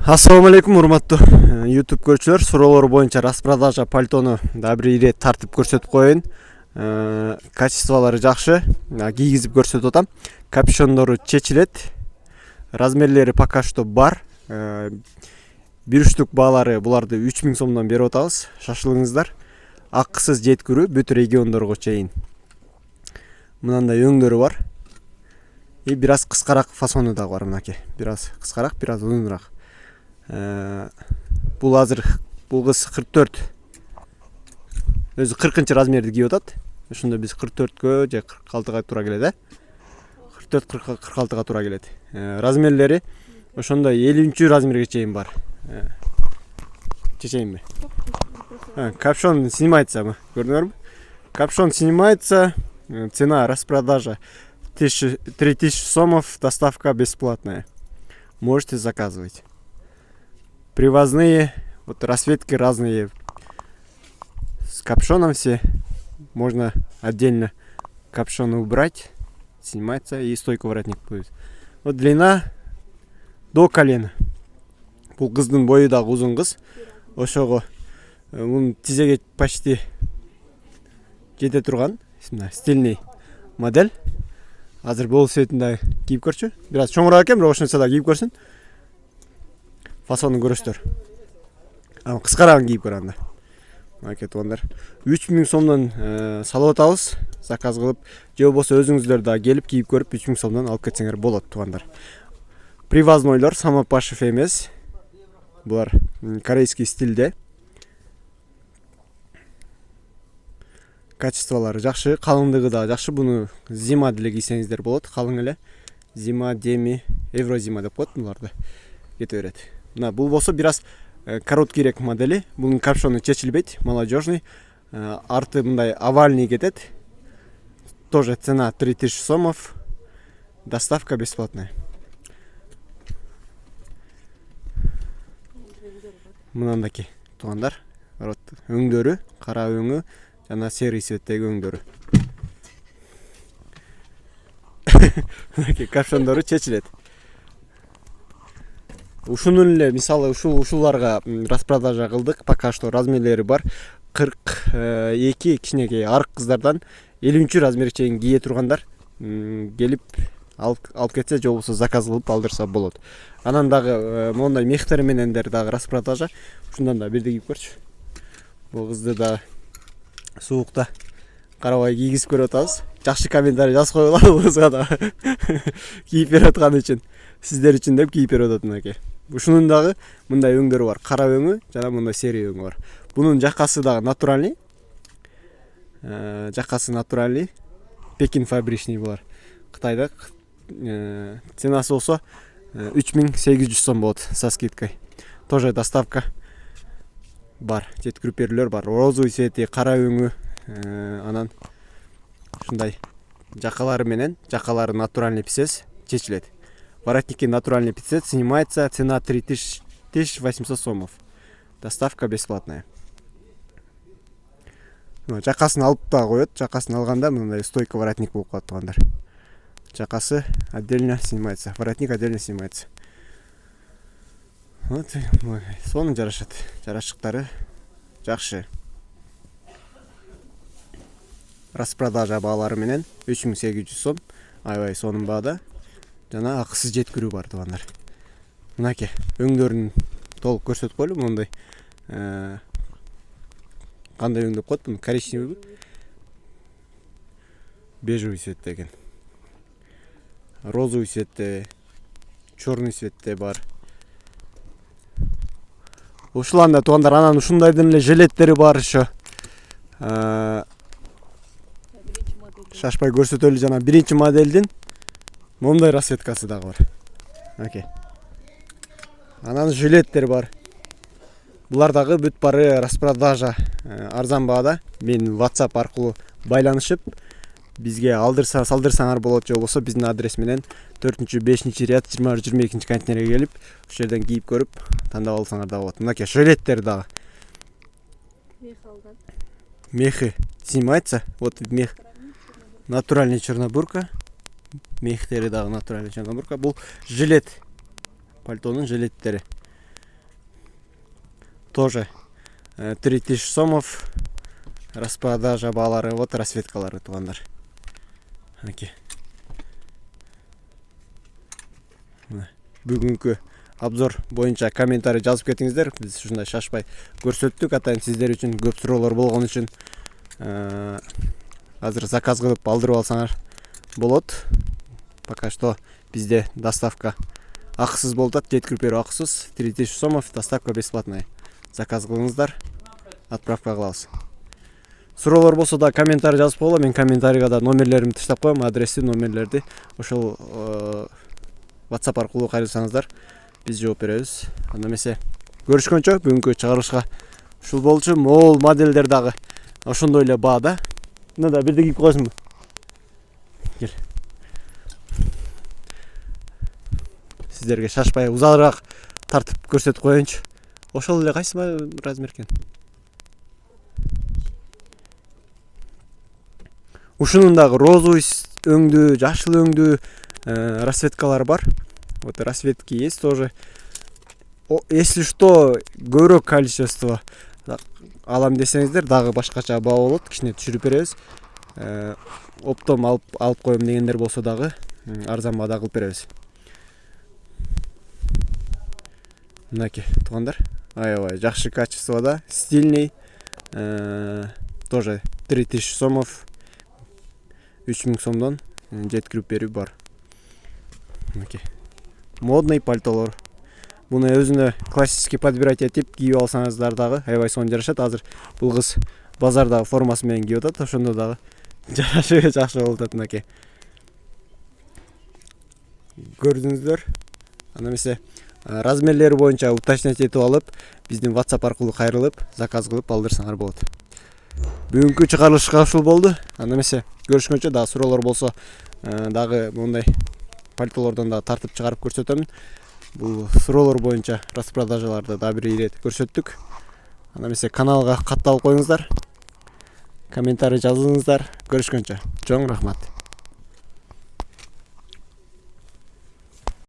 Ассаламу алейкум, урматтуу YouTube көрүүчүлөр. Суроолор боюнча распродажа пальтону да бир ирет тартып көрсөтүп коеюн. Качестволору жакшы, кийгизип көрсөтүп атам. Капюшондору чечилет. Размерлери пока что бар. Бир штук баалары буларды 3000 сомдон берип атабыз. Шашылыңыздар. Акысыз жеткирүү бүт региондорго чейин. Мынандай өңдөрү бар. И бир аз кыскараак фасону да бар мынакей. Бир аз кыскараак, бир аз узунураак. Бул азыр бул кыз 44. Өзү 40 размерди кийип атат. Ошондо биз 44кө же 46га туура келет, 44-46га туура келет. Размерлери ошондой 50 размерге чейин бар. Чечейинби? Капюшон снимается, көрдүңөрбү? Капюшон снимается. Цена распродажа 3000 сомов, доставка бесплатная. Можете заказывать. Привозные, вот расцветки разные с капюшоном все. Можно отдельно капюшон убрать, снимается, и стойка воротник будет. Вот длина до колена. Бул кыздын бою да узун кыз. Ошого мунун тизеге почти жете турган, стильный модель. Азыр бул цветинде кийип көрчү. Бир аз чоңураак экен, бирок ошончо да кийип көрсүн. Фасонун көрөсүздөр. Кыскараагын кийип көр анда. Мынакей туугандар. 3000 сомдон салып атабыз. Заказ кылып, же болбосо өзүңүздөр да келип кийип көрүп 3000 сомдон алып кетсеңер болот туугандар. Привознойлор самопашев эмес. Булар корейский стилде. Качестволору жакшы, калыңдыгы да жакшы. Буну зима деле кийсеңиздер болот, калың эле. Зима, деми, еврозима деп коет буларды. Кете берет. Бул болсо бир аз короткийрээк модели. Бунун капюшону чечилбейт, молодежный. Арты мындай овальный кетет. Тоже цена 3000 сомов. Доставка бесплатная. Мынандакей туугандар. Өңдөрү, кара өңү жана серый цветтеги өңдөрү. Капюшондору чечилет. Ушунун эле мисалы ушуларга распродажа кылдык. Пока что размерлери бар. 42 кичинекей арык кыздардан 50 размерге чейин кие тургандар келип алып кетсе, же болбосо заказ кылып алдырса болот. Анан дагы мондай мехтери менендер дагы распродажа. Ушундан да бирди кийип көрчү. Бул кызды да суукта карабай кийгизип көрүп атабыз. Жакшы комментарий жазып койгула бул кызга да. Кийип берип аткан үчүн, сиздер үчүн деп кийип берип атат мынакей. Ушунун дагы мындай өңдөрү бар. Кара өңү жана мындай серый өңү бар. Бунун жакасы дагы натуральный. Жакасы натуральный. Пекин фабричный булар. Кытайда ценасы болсо 3800 сом болот со скидкой. Тоже доставка бар. Жеткирип берүүлөр бар. Розовый цвети, кара өңү, анан ушундай жакалары менен, жакалары натуральный писец чечилет. Воротники натуральный писец снимается, цена 3800 сомов. Доставка бесплатная. Жакасын алып да коет. Жакасын алганда мындай стойка воротник болуп калат туугандар. Жакасы отдельно снимается, воротник отдельно снимается. Вот, сонун жарашат. Жарашыктары жакшы. Распродажа баалары менен 3800 сом. Аябай сонун баада. Жана акысыз жеткирүү бар туугандар. Мынакей өңдөрүн толук көрсөтүп койлу. Мондай кандай өң деп коет буну? Коричневый, бежевый цветте экен. Розовый цветте, черный цветте бар. Ушуланда туугандар, анан ушундайдын эле жилеттери бар ошо. Шашпай көрсөтөлү, жана биринчи модельдин мондай расцветкасы дагы бар. Окей. Анан жилеттер бар. Булар дагы бүт бары распродажа арзан баада. Мен WhatsApp аркылуу байланышып бизге алдырсаңар болот, же болбосо биздин адрес менен 4-5 ряд 20-22 контейнерге келип, ошол жерден кийип көрүп тандап алсаңар да болот. Мынакей жилеттер дагы. Мехи снимается. Вот мех. Натуральный чернобурка. Мехтери дагы натуральный чернобурка. Бул жилет. Пальтонун жилеттери. тоже 3000 сомов. Распродажа баалары, вот расцветкалары туугандар. Бүгүнкү обзор боюнча комментарий жазып кетиңиздер. Биз ушундай шашпай көрсөттүк. Атайын сиздер үчүн көп суроолор болгон үчүн азыр заказ кылып алдырып алсаңар болот. Пока что бизде доставка акысыз болуп атат, жеткирип берүү акысыз. 3000 сомов, доставка бесплатная. Заказ кылыңыздар, отправка кылабыз. Суроолор болсо да комментарий жазып койгула. Мен комментарийга да номерлеримди таштап коем, адрести, номерлерди. Ошол WhatsApp аркылуу кайрылсаңыздар, биз жооп беребиз. Анда эмесе көрүшкөнчө бүгүнкү чыгарылышка ушул болчу. Могул модельдер дагы ошондой эле баада. Мына да бирди кийип койсуңбу? Кел. Сиздерге шашпай узагыраак тартып көрсөтүп коеюнчу. Ошол эле кайсы размер экен? Ушунун дагы розовый өңдүү, жашыл өңдүү расцветкалары бар. Вот расцветки есть тоже. Если что, көбүрөөк количество алам десеңиздер, дагы башкача баа болот, кичине түшүрүп беребиз. Оптом алып коем дегендер болсо дагы арзан баада кылып беребиз. Мынакей туугандар, аябай жакшы качествода, стильный. Тоже 3000 сомов, 3000 сомдон жеткирип берүү бар. Мынакей модный пальтолор. Буну өзүнө классический подбирать этип кийип алсаңыздар дагы аябай сонун жарашат. Азыр бул кыз базардагы формасы менен кийип атат, ошондо дагы жарашы жакшы болуп атат. Мынакей көрдүңүздөр. Анда эмесе размерлери боюнча уточнять этип алып, биздин WhatsApp аркылуу кайрылып, заказ кылып алдырсаңар болот. Бүгүнкү чыгарылышка ушул болду. Анда эмесе көрүшкөнчө, дагы суроолор болсо дагы мындай пальтолордон да тартып чыгарып көрсөтөмүн. Бул суроолор боюнча распродажаларды да бир ирет көрсөттүк. Анда эмесе каналга катталып коюңуздар, комментарий жазыңыздар. Көрүшкөнчө, чоң рахмат.